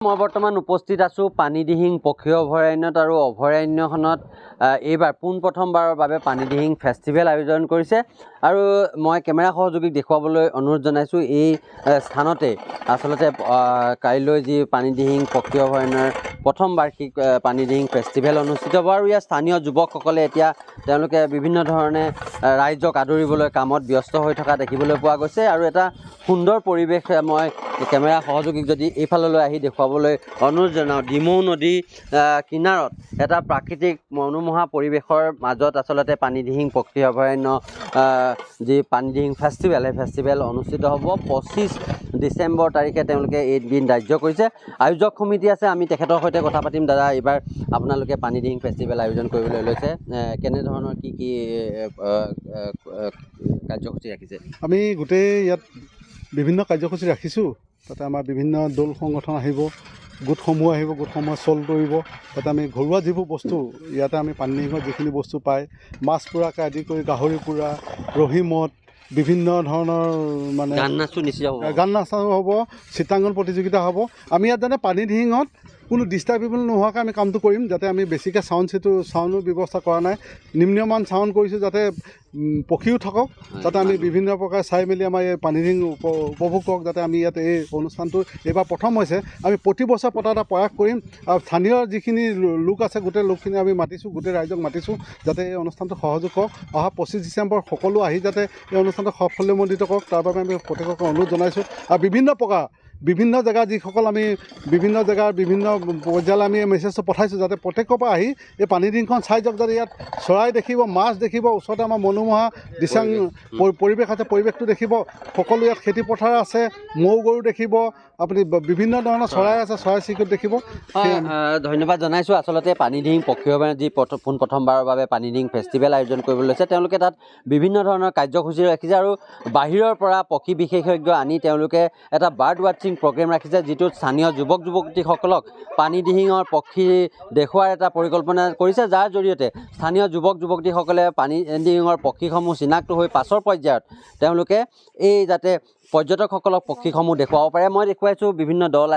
মই বৰ্তমান উপস্থিত আছোঁ পানীদিহিং পক্ষী অভয়াৰণ্যত আৰু অভয়াৰণ্যখনত এইবাৰ পোনপ্ৰথমবাৰৰ বাবে পানীদিহিং ফেষ্টিভেল আয়োজন কৰিছে আৰু মই কেমেৰা সহযোগীক দেখুৱাবলৈ অনুৰোধ জনাইছোঁ। এই স্থানতে আচলতে কাইলৈ যি পানীদিহিং পক্ষী অভয়াৰণ্যৰ প্ৰথম বাৰ্ষিক পানীদিহিং ফেষ্টিভেল অনুষ্ঠিত হ'ব আৰু ইয়াৰ স্থানীয় যুৱকসকলে এতিয়া তেওঁলোকে বিভিন্ন ধৰণে ৰাইজক আদৰিবলৈ কামত ব্যস্ত হৈ থকা দেখিবলৈ পোৱা গৈছে আৰু এটা সুন্দৰ পৰিৱেশ মই কেমেৰা সহযোগীক যদি এইফাললৈ আহি দেখুৱাবলৈ অনুৰোধ জনাওঁ। ডিমৌ নদী কিনাৰত এটা প্ৰাকৃতিক মনোমোহা পৰিৱেশৰ মাজত আচলতে পানীদিহিং পক্ষী অভয়াৰণ্য যি পানীদিহিং ফেষ্টিভেল এই ফেষ্টিভেল অনুষ্ঠিত হ'ব 25 ডিচেম্বৰ তাৰিখে তেওঁলোকে এই দিন ধাৰ্য কৰিছে। আয়োজক সমিতি আছে, আমি তেখেতৰ সৈতে কথা পাতিম। দাদা, এইবাৰ আপোনালোকে পানীদিহিং ফেষ্টিভেল আয়োজন কৰিবলৈ লৈছে, কেনেধৰণৰ কি কাৰ্যসূচী ৰাখিছে? আমি গোটেই ইয়াত বিভিন্ন কাৰ্যসূচী ৰাখিছোঁ। তাতে আমাৰ বিভিন্ন দল সংগঠন আহিব, গোটসমূহ আহিব, গোটসমূহে চল তৰিব। তাতে আমি ঘৰুৱা যিবোৰ বস্তু ইয়াতে আমি পানীদিহিঙত যিখিনি বস্তু পায়, মাছ পোৰাকে আদি কৰি গাহৰি পোৰা, ৰহিমত বিভিন্ন ধৰণৰ মানে গান নাচো হ'ব, চিত্ৰাংকন প্ৰতিযোগিতা হ'ব। আমি ইয়াত যাতে পানীদিহিঙত কোনো ডিষ্টাৰ্বেবল নোহোৱাকৈ আমি কামটো কৰিম, যাতে আমি বেছিকৈ চাউণ্ডৰ ব্যৱস্থা কৰা নাই, নিম্নমান চাউণ্ড কৰিছোঁ যাতে পক্ষীও থাকক, যাতে আমি বিভিন্ন প্ৰকাৰে চাই মেলি আমাৰ এই পানীদিহিং উপভোগ কৰক। যাতে আমি ইয়াত এই অনুষ্ঠানটো এইবাৰ প্ৰথম হৈছে, আমি প্ৰতি বছৰ পতা এটা প্ৰয়াস কৰিম আৰু স্থানীয় যিখিনি লোক আছে গোটেই লোকখিনি আমি মাতিছোঁ, গোটেই ৰাইজক মাতিছোঁ যাতে এই অনুষ্ঠানটো সহযোগ কৰক। অহা 25 ডিচেম্বৰ সকলো আহি যাতে এই অনুষ্ঠানটো সাফল্যমণ্ডিত কৰক, তাৰ বাবে আমি প্ৰত্যেককে অনুৰোধ জনাইছোঁ। আৰু বিভিন্ন জেগা যিসকল আমি বিভিন্ন জেগাৰ বিভিন্ন পৰ্যায়লৈ আমি মেছেজটো পঠাইছোঁ যাতে প্ৰত্যেকৰ পৰা আহি এই পানীদিহিংখন চাই যাওক, যাতে ইয়াত চৰাই দেখিব, মাছ দেখিব, ওচৰতে আমাৰ মনোমোহা দৃশ্যাং পৰিৱেশ আছে, পৰিৱেশটো দেখিব। সকলো ইয়াত খেতি পথাৰ আছে, মৌ গৰু দেখিব, আপুনি বিভিন্ন ধৰণৰ চৰাই আছে, চৰাই চিৰিকটি দেখিব। ধন্যবাদ জনাইছোঁ। আচলতে পানীদিহিং পক্ষী অভয়াৰণ্য যি পোনপ্ৰথমবাৰৰ বাবে পানীদিহিং ফেষ্টিভেল আয়োজন কৰিবলৈ লৈছে, তেওঁলোকে তাত বিভিন্ন ধৰণৰ কাৰ্যসূচী ৰাখিছে আৰু বাহিৰৰ পৰা পক্ষী বিশেষজ্ঞ আনি তেওঁলোকে এটা বাৰ্ড ৱাটছিং প্ৰগ্ৰেম ৰাখিছে, যিটোত স্থানীয় যুৱক যুৱতীসকলক পানীদিহিঙৰ পক্ষী দেখুওৱাৰ এটা পৰিকল্পনা কৰিছে, যাৰ জৰিয়তে স্থানীয় যুৱক যুৱতীসকলে পানীদিহিঙৰ পক্ষীসমূহ চিনাক্ত হৈ পাছৰ পৰ্যায়ত তেওঁলোকে এই যাতে পৰ্যটকসকলক পক্ষীসমূহ দেখুৱাব পাৰে। মই দেখুৱাইছোঁ বিভিন্ন দল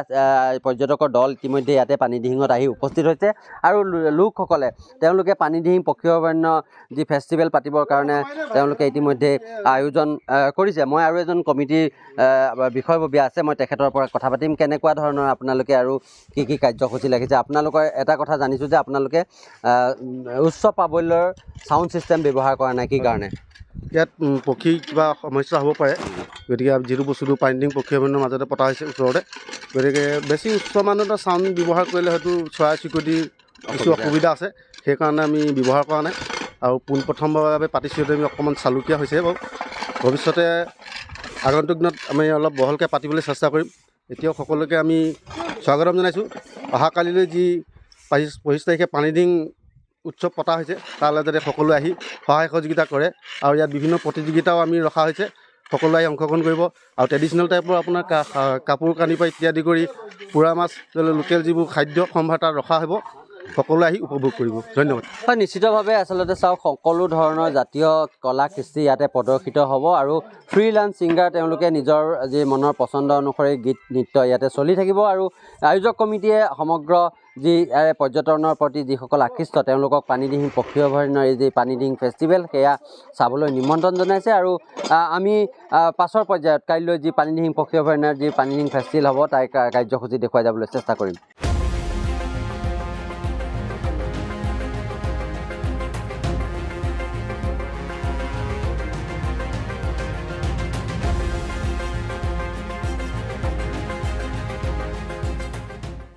পৰ্যটকৰ দল ইতিমধ্যে ইয়াতে পানীদিহিঙত আহি উপস্থিত হৈছে আৰু লোকসকলে তেওঁলোকে পানীদিহিং পক্ষী অভয়াৰণ্য যি ফেষ্টিভেল পাতিবৰ কাৰণে তেওঁলোকে ইতিমধ্যে আয়োজন কৰিছে। মই আৰু এজন কমিটিৰ বিষয়ববীয়া আছে, মই তেখেতৰ পৰা কথা পাতিম। কেনেকুৱা ধৰণৰ আপোনালোকে আৰু কি কাৰ্যসূচী ৰাখিছে? আপোনালোকৰ এটা কথা জানিছোঁ যে আপোনালোকে উচ্চ প্ৰাবল্যৰ চাউণ্ড ছিষ্টেম ব্যৱহাৰ কৰা নাই, কি কাৰণে? ইয়াত পক্ষী কিবা সমস্যা হ'ব পাৰে, গতিকে যিটো বস্তুটো পানীদিহিং পক্ষী অভয়াৰণ্যৰ মাজতে পতা হৈছে ওচৰতে, গতিকে বেছি উচ্চ মানদণ্ডৰ চাউণ্ড ব্যৱহাৰ কৰিলে হয়তো চৰাই চিৰিকটিৰ কিছু অসুবিধা আছে, সেইকাৰণে আমি ব্যৱহাৰ কৰা নাই। আৰু পোনপ্ৰথমবাৰৰ বাবে পাতিছোঁ, আমি অকণমান চালুকীয়া হৈছে বাৰু। ভৱিষ্যতে আগন্তুক দিনত আমি অলপ বহলকৈ পাতিবলৈ চেষ্টা কৰিম। এতিয়াও সকলোকে আমি স্বাগতম জনাইছোঁ। অহাকালিলৈ যি 25 তাৰিখে পানীদিহিং উৎসৱ পতা হৈছে, তালৈ যাতে সকলোৱে আহি সহায় সহযোগিতা কৰে আৰু ইয়াত বিভিন্ন প্ৰতিযোগিতাও আমি ৰখা হৈছে, সকলোৱে আহি অংশগ্ৰহণ কৰিব। আৰু ট্ৰেডিশ্যনেল টাইপৰ আপোনাৰ কাপোৰ কানি পৰা ইত্যাদি কৰি পোৰা মাছ, লোকেল যিবোৰ খাদ্য সম্ভাৰ তাত ৰখা হ'ব, সকলোৱে আহি উপভোগ কৰিব। ধন্যবাদ। হয়, নিশ্চিতভাৱে আচলতে চাওক, সকলো ধৰণৰ জাতীয় কলা কৃষ্টি ইয়াতে প্ৰদৰ্শিত হ'ব আৰু ফ্ৰীলান্স ছিংগাৰ তেওঁলোকে নিজৰ যি মনৰ পচন্দ অনুসৰি গীত নৃত্য ইয়াতে চলি থাকিব আৰু আয়োজক কমিটিয়ে সমগ্ৰ যি পৰ্যটনৰ প্ৰতি যিসকল আকৃষ্ট তেওঁলোকক পানীদিহিং পক্ষী অভয়াৰণ্যৰ এই যি পানীদিহিং ফেষ্টিভেল সেয়া চাবলৈ নিমন্ত্ৰণ জনাইছে আৰু আমি পাছৰ পৰ্যায়ত কাইলৈ যি পানীদিহিং পক্ষী অভয়াৰণ্যৰ যি পানীদিহিং ফেষ্টিভেল হ'ব তাৰ কাৰ্যসূচী দেখুৱাই যাবলৈ চেষ্টা কৰিম।